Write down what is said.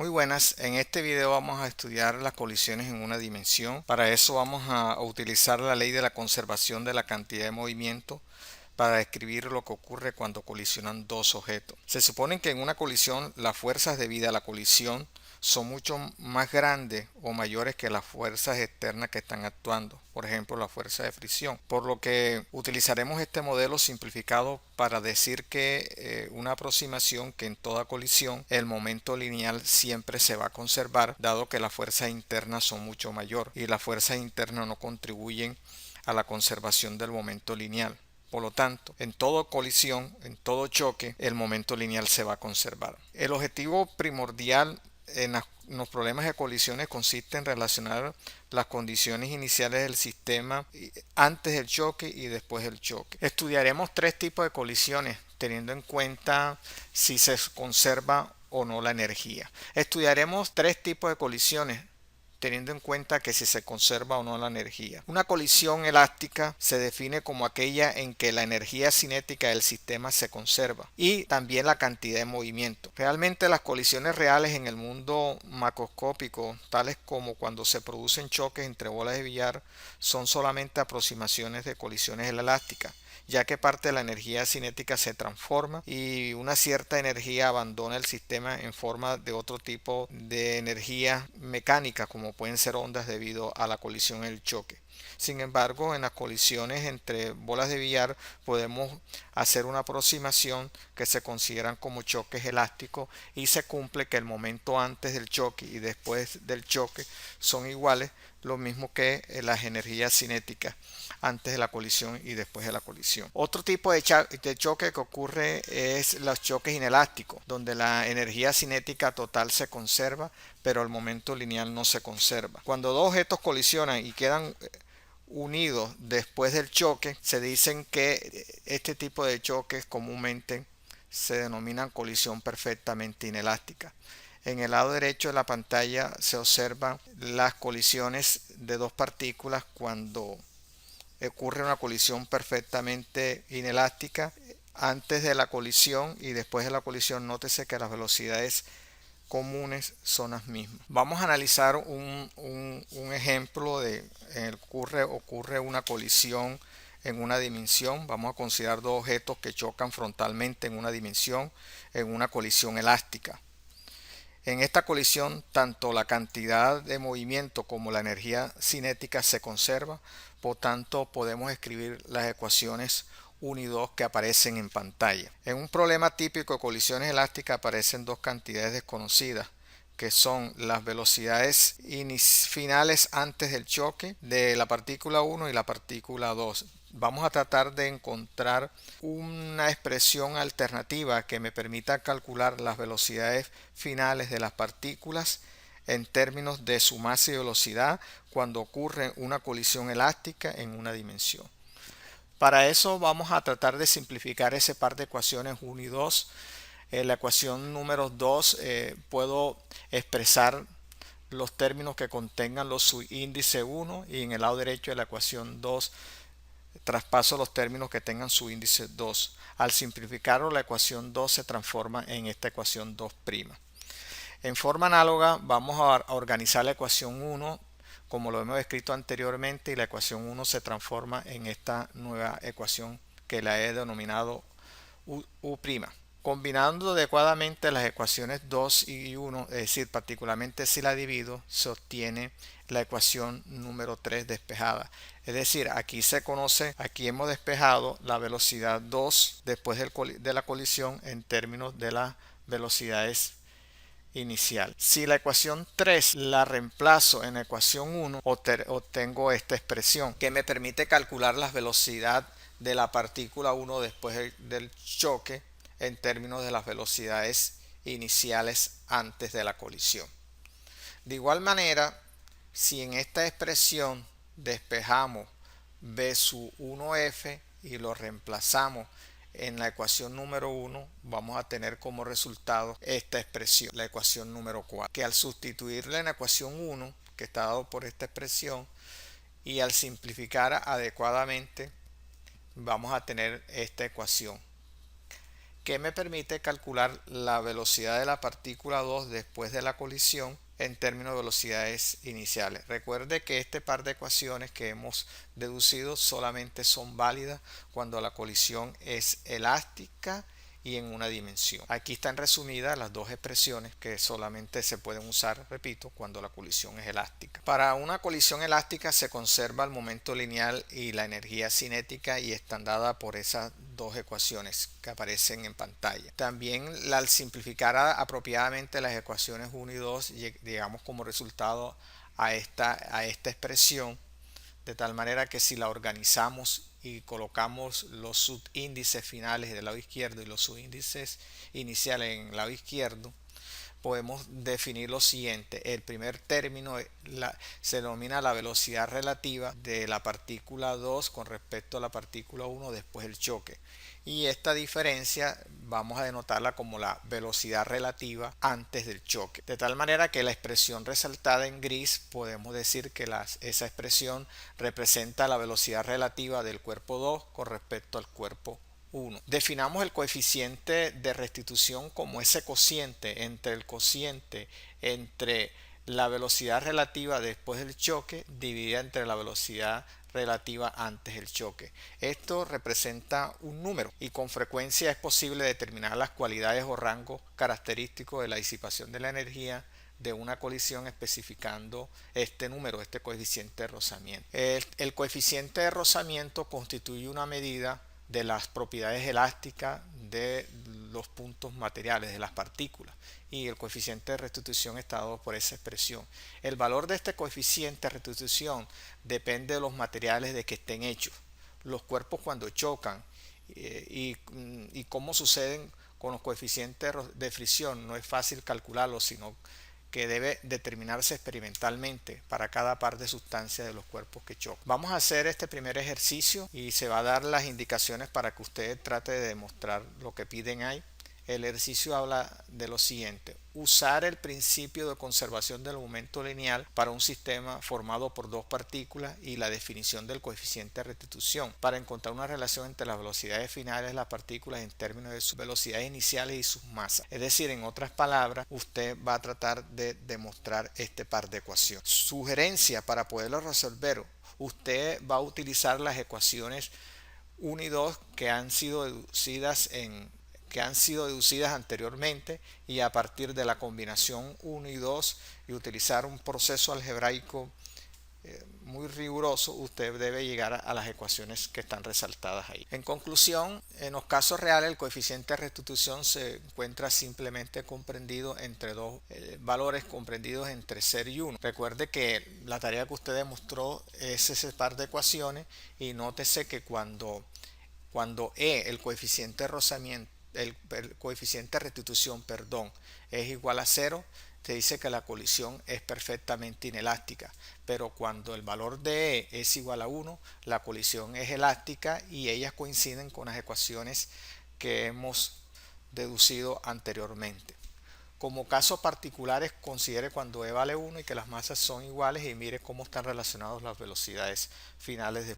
Muy buenas, en este video vamos a estudiar las colisiones en una dimensión. Para eso vamos a utilizar la ley de la conservación de la cantidad de movimiento para describir lo que ocurre cuando colisionan dos objetos. Se supone que en una colisión las fuerzas debidas a la colisión son mucho más grandes o mayores que las fuerzas externas que están actuando, por ejemplo la fuerza de fricción, por lo que utilizaremos este modelo simplificado para decir que una aproximación que en toda colisión el momento lineal siempre se va a conservar, dado que las fuerzas internas son mucho mayor y las fuerzas internas no contribuyen a la conservación del momento lineal. Por lo tanto, en toda colisión, en todo choque, el momento lineal se va a conservar. El objetivo primordial en los problemas de colisiones consiste en relacionar las condiciones iniciales del sistema antes del choque y después del choque. Estudiaremos tres tipos de colisiones, teniendo en cuenta si se conserva o no la energía. Estudiaremos tres tipos de colisiones, teniendo en cuenta que si se conserva o no la energía. Una colisión elástica se define como aquella en que la energía cinética del sistema se conserva y también la cantidad de movimiento. Realmente las colisiones reales en el mundo macroscópico, tales como cuando se producen choques entre bolas de billar, son solamente aproximaciones de colisiones elásticas, ya que parte de la energía cinética se transforma y una cierta energía abandona el sistema en forma de otro tipo de energía mecánica, como pueden ser ondas debido a la colisión y el choque. Sin embargo, en las colisiones entre bolas de billar podemos hacer una aproximación que se consideran como choques elásticos y se cumple que el momento antes del choque y después del choque son iguales, lo mismo que las energías cinéticas antes de la colisión y después de la colisión. Otro tipo de choque que ocurre es los choques inelásticos, donde la energía cinética total se conserva, pero el momento lineal no se conserva. Cuando dos objetos colisionan y quedan unidos después del choque, se dicen que este tipo de choques comúnmente se denominan colisión perfectamente inelástica. En el lado derecho de la pantalla se observan las colisiones de dos partículas cuando ocurre una colisión perfectamente inelástica. Antes de la colisión y después de la colisión, nótese que las velocidades comunes son las mismas. Vamos a analizar un ejemplo de en el que ocurre una colisión en una dimensión. Vamos a considerar dos objetos que chocan frontalmente en una dimensión en una colisión elástica. En esta colisión, tanto la cantidad de movimiento como la energía cinética se conserva, por tanto podemos escribir las ecuaciones 1 y 2 que aparecen en pantalla. En un problema típico de colisiones elásticas aparecen dos cantidades desconocidas, que son las velocidades finales antes del choque de la partícula 1 y la partícula 2. Vamos a tratar de encontrar una expresión alternativa que me permita calcular las velocidades finales de las partículas en términos de su masa y velocidad cuando ocurre una colisión elástica en una dimensión. Para eso vamos a tratar de simplificar ese par de ecuaciones 1 y 2. La ecuación número 2 puedo expresar los términos que contengan los subíndice 1 y en el lado derecho de la ecuación 2 traspaso los términos que tengan su índice 2. Al simplificarlo, la ecuación 2 se transforma en esta ecuación 2'. En forma análoga, vamos a organizar la ecuación 1 como lo hemos escrito anteriormente y la ecuación 1 se transforma en esta nueva ecuación que la he denominado U'. Combinando adecuadamente las ecuaciones 2 y 1, es decir, particularmente si la divido, se obtiene la ecuación número 3 despejada. Es decir, aquí hemos despejado la velocidad 2 después de la colisión en términos de las velocidades inicial. Si la ecuación 3 la reemplazo en la ecuación 1, obtengo esta expresión que me permite calcular la velocidad de la partícula 1 después del choque en términos de las velocidades iniciales antes de la colisión. De igual manera, si en esta expresión despejamos b sub 1f y lo reemplazamos en la ecuación número 1, vamos a tener como resultado esta expresión, la ecuación número 4, que al sustituirla en la ecuación 1, que está dado por esta expresión, y al simplificar adecuadamente, vamos a tener esta ecuación, que me permite calcular la velocidad de la partícula 2 después de la colisión en términos de velocidades iniciales. Recuerde que este par de ecuaciones que hemos deducido solamente son válidas cuando la colisión es elástica y en una dimensión. Aquí están resumidas las dos expresiones que solamente se pueden usar, repito, cuando la colisión es elástica. Para una colisión elástica se conserva el momento lineal y la energía cinética y están dadas por esas dos ecuaciones que aparecen en pantalla. También al simplificar apropiadamente las ecuaciones 1 y 2 llegamos como resultado a esta expresión, de tal manera que si la organizamos y colocamos los subíndices finales del lado izquierdo y los subíndices iniciales en el lado izquierdo, podemos definir lo siguiente. El primer término se denomina la velocidad relativa de la partícula 2 con respecto a la partícula 1 después del choque. Y esta diferencia vamos a denotarla como la velocidad relativa antes del choque. De tal manera que la expresión resaltada en gris podemos decir que esa expresión representa la velocidad relativa del cuerpo 2 con respecto al cuerpo 1. Definamos el coeficiente de restitución como ese cociente entre la velocidad relativa después del choque dividida entre la velocidad relativa antes del choque. Esto representa un número y con frecuencia es posible determinar las cualidades o rangos característicos de la disipación de la energía de una colisión especificando este número, este coeficiente de rozamiento. El coeficiente de rozamiento constituye una medida de las propiedades elásticas de los puntos materiales, de las partículas, y el coeficiente de restitución está dado por esa expresión. El valor de este coeficiente de restitución depende de los materiales de que estén hechos. Los cuerpos cuando chocan y cómo suceden con los coeficientes de fricción no es fácil calcularlo, sino que debe determinarse experimentalmente para cada par de sustancias de los cuerpos que chocan. Vamos a hacer este primer ejercicio y se va a dar las indicaciones para que usted trate de demostrar lo que piden ahí. El ejercicio habla de lo siguiente: usar el principio de conservación del momento lineal para un sistema formado por dos partículas y la definición del coeficiente de restitución para encontrar una relación entre las velocidades finales de las partículas en términos de sus velocidades iniciales y sus masas. Es decir, en otras palabras, usted va a tratar de demostrar este par de ecuaciones. Sugerencia para poderlo resolver: usted va a utilizar las ecuaciones 1 y 2 que han sido deducidas anteriormente, y a partir de la combinación 1 y 2 y utilizar un proceso algebraico muy riguroso, usted debe llegar a las ecuaciones que están resaltadas ahí. En conclusión, en los casos reales el coeficiente de restitución se encuentra simplemente comprendido entre dos valores comprendidos entre 0 y 1. Recuerde que la tarea que usted demostró es ese par de ecuaciones, y nótese que cuando el coeficiente de rozamiento, el coeficiente de restitución, es igual a 0, te dice que la colisión es perfectamente inelástica. Pero cuando el valor de E es igual a 1, la colisión es elástica, y ellas coinciden con las ecuaciones que hemos deducido anteriormente. Como casos particulares, considere cuando E vale 1 y que las masas son iguales, y mire cómo están relacionadas las velocidades finales de